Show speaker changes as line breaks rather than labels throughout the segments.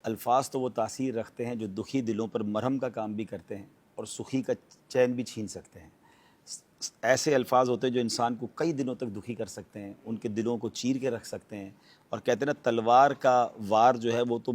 الفاظ تو وہ تاثیر رکھتے ہیں جو دکھی دلوں پر مرہم کا کام بھی کرتے ہیں اور سخی کا چین بھی چھین سکتے ہیں۔ ایسے الفاظ ہوتے ہیں جو انسان کو کئی دنوں تک دکھی کر سکتے ہیں، ان کے دلوں کو چیر کے رکھ سکتے ہیں، اور کہتے ہیں نا تلوار کا وار جو ہے وہ تو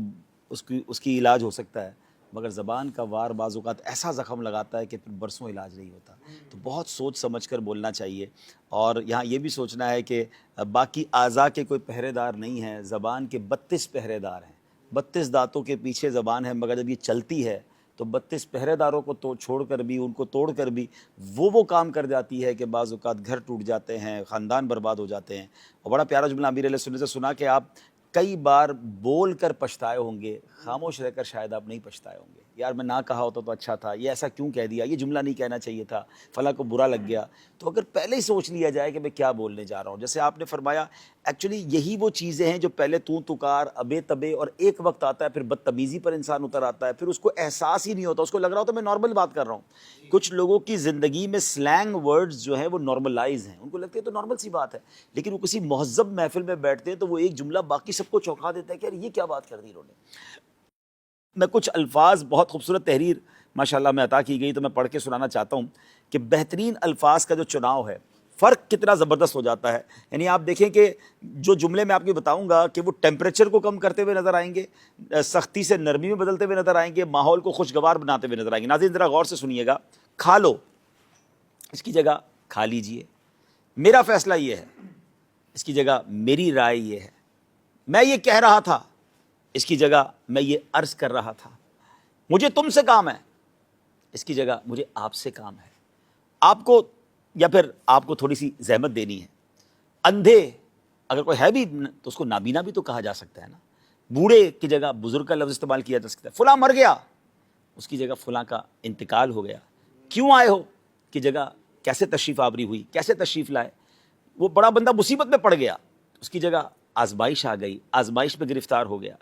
اس کی علاج ہو سکتا ہے، مگر زبان کا وار بعض اوقات ایسا زخم لگاتا ہے کہ پھر برسوں علاج نہیں ہوتا۔ تو بہت سوچ سمجھ کر بولنا چاہیے، اور یہاں یہ بھی سوچنا ہے کہ باقی اعضاء کے کوئی پہرے دار نہیں ہیں، زبان کے 32 پہرے دار ہیں، 32 دانتوں کے پیچھے زبان ہے، مگر جب یہ چلتی ہے تو 32 پہرے داروں کو چھوڑ کر بھی، ان کو توڑ کر بھی وہ کام کر جاتی ہے کہ بعض اوقات گھر ٹوٹ جاتے ہیں، خاندان برباد ہو جاتے ہیں۔ اور بڑا پیارا جملہ امیر علیہ سنت سے سنا کہ آپ کئی بار بول کر پچھتائے ہوں گے، خاموش رہ کر شاید آپ نہیں پچھتائے ہوں گے، یار میں نہ کہا ہوتا تو اچھا تھا، یہ ایسا کیوں کہہ دیا، یہ جملہ نہیں کہنا چاہیے تھا، فلاں کو برا لگ گیا۔ تو اگر پہلے ہی سوچ لیا جائے کہ میں کیا بولنے جا رہا ہوں، جیسے آپ نے فرمایا ایکچولی یہی وہ چیزیں ہیں جو پہلے تو تکار، ابے تبے، اور ایک وقت آتا ہے پھر بدتمیزی پر انسان اتر آتا ہے، پھر اس کو احساس ہی نہیں ہوتا، اس کو لگ رہا ہوتا میں نارمل بات کر رہا ہوں۔ کچھ لوگوں کی زندگی میں سلینگ ورڈز جو ہیں وہ نارملائز ہیں، ان کو لگتا ہے تو نارمل سی بات ہے، لیکن وہ کسی مہذب محفل میں بیٹھتے ہیں تو وہ ایک جملہ باقی سب کو چونکا دیتا ہے کہ یار یہ کیا بات کر دی انہوں نے۔ میں کچھ الفاظ، بہت خوبصورت تحریر ماشاءاللہ میں عطا کی گئی تو میں پڑھ کے سنانا چاہتا ہوں کہ بہترین الفاظ کا جو چناؤ ہے فرق کتنا زبردست ہو جاتا ہے۔ یعنی آپ دیکھیں کہ جو جملے میں آپ کو بتاؤں گا کہ وہ ٹیمپریچر کو کم کرتے ہوئے نظر آئیں گے، سختی سے نرمی میں بدلتے ہوئے نظر آئیں گے، ماحول کو خوشگوار بناتے ہوئے نظر آئیں گے۔ ناظرین ذرا غور سے سنیے گا، کھا لو اس کی جگہ کھا لیجئے، میرا فیصلہ یہ ہے اس کی جگہ میری رائے یہ ہے، میں یہ کہہ رہا تھا اس کی جگہ میں یہ عرض کر رہا تھا، مجھے تم سے کام ہے اس کی جگہ مجھے آپ سے کام ہے، آپ کو یا پھر آپ کو تھوڑی سی زحمت دینی ہے۔ اندھے اگر کوئی ہے بھی تو اس کو نابینا بھی تو کہا جا سکتا ہے نا، بوڑھے کی جگہ بزرگ کا لفظ استعمال کیا جا سکتا ہے، فلاں مر گیا اس کی جگہ فلاں کا انتقال ہو گیا، کیوں آئے ہو کی جگہ کیسے تشریف آوری ہوئی، کیسے تشریف لائے، وہ بڑا بندہ مصیبت میں پڑ گیا اس کی جگہ آزمائش آ گئی، آزمائش میں گرفتار ہو گیا،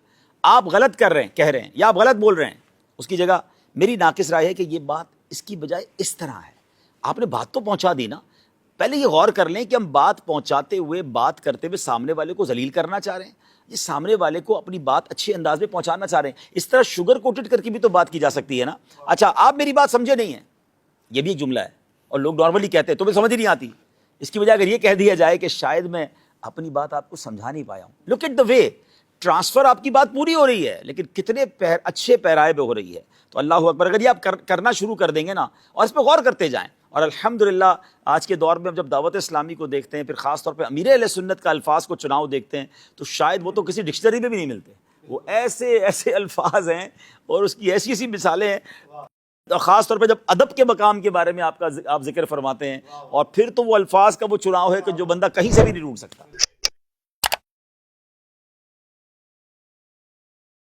آپ غلط کر رہے ہیں کہہ رہے ہیں یا آپ غلط بول رہے ہیں اس کی جگہ میری ناقص رائے ہے کہ یہ بات اس کی بجائے اس طرح ہے۔ آپ نے بات تو پہنچا دی نا، پہلے یہ غور کر لیں کہ ہم بات پہنچاتے ہوئے، بات کرتے ہوئے سامنے والے کو ذلیل کرنا چاہ رہے ہیں، یہ سامنے والے کو اپنی بات اچھے انداز میں پہنچانا چاہ رہے ہیں، اس طرح شوگر کوٹڈ کر کے بھی تو بات کی جا سکتی ہے نا۔ اچھا آپ میری بات سمجھے نہیں ہیں، یہ بھی ایک جملہ ہے اور لوگ نارملی کہتے ہیں تمہیں سمجھ ہی نہیں آتی، اس کی بجائے اگر یہ کہہ دیا جائے کہ شاید میں اپنی بات آپ کو سمجھا نہیں پایا ہوں، look at the way, transfer آپ کی بات پوری ہو رہی ہے لیکن کتنے اچھے پیرائے پہ ہو رہی ہے۔ تو اللہ اکبر، اگر یہ آپ کرنا شروع کر دیں گے نا اور اس پہ غور کرتے جائیں، اور الحمدللہ آج کے دور میں جب دعوت اسلامی کو دیکھتے ہیں، پھر خاص طور پہ امیر اہل سنت کا الفاظ کو چناؤ دیکھتے ہیں، تو شاید وہ تو کسی ڈکشنری میں بھی نہیں ملتے، وہ ایسے ایسے الفاظ ہیں اور اس کی ایسی ایسی مثالیں ہیں، اور خاص طور پہ جب ادب کے مقام کے بارے میں آپ ذکر فرماتے ہیں، اور پھر تو وہ الفاظ کا وہ چناؤ ہے کہ جو بندہ کہیں سے بھی نہیں ڈھونڈ سکتا۔